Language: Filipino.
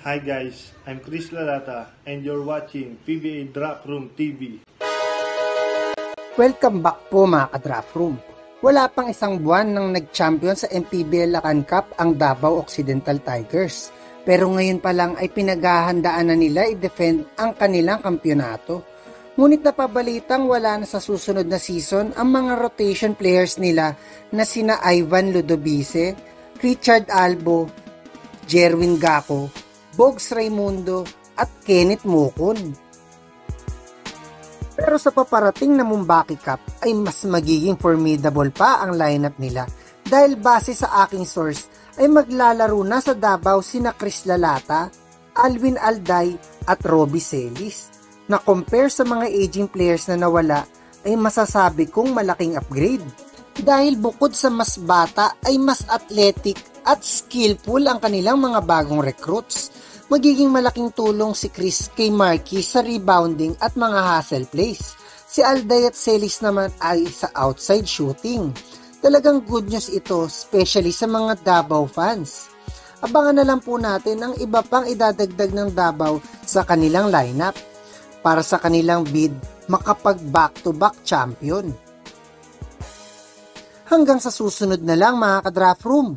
Hi guys, I'm Chris Lalata and you're watching PBA Draft Room TV. Welcome back po mga ka-Draft Room. Wala pang isang buwan nang nag-champion sa MPBL Lakan Cup ang Davao Occidental Tigers. Pero ngayon pa lang ay pinaghahandaan na nila i-defend ang kanilang kampyonato. Ngunit napabalitang wala na sa susunod na season ang mga rotation players nila na sina Ivan Ludovice, Richard Albo, Jerwin Gaco, Bogs Raimundo at Kenneth Mocon. Pero sa paparating na Mumbaki Cup ay mas magiging formidable pa ang lineup nila dahil base sa aking source ay maglalaro na sa Davao sina Chris Lalata, Alvin Alday at Robbie Celis na compare sa mga aging players na nawala ay masasabi kong malaking upgrade. Dahil bukod sa mas bata ay mas athletic at skillful ang kanilang mga bagong recruits. Magiging malaking tulong si Chris kay Marky sa rebounding at mga hustle plays. Si Alday at Celis naman ay sa outside shooting. Talagang good news ito, especially sa mga Davao fans. Abangan na lang po natin ang iba pang idadagdag ng Davao sa kanilang lineup para sa kanilang bid makapag back-to-back champion. Hanggang sa susunod na lang mga ka-Draft Room.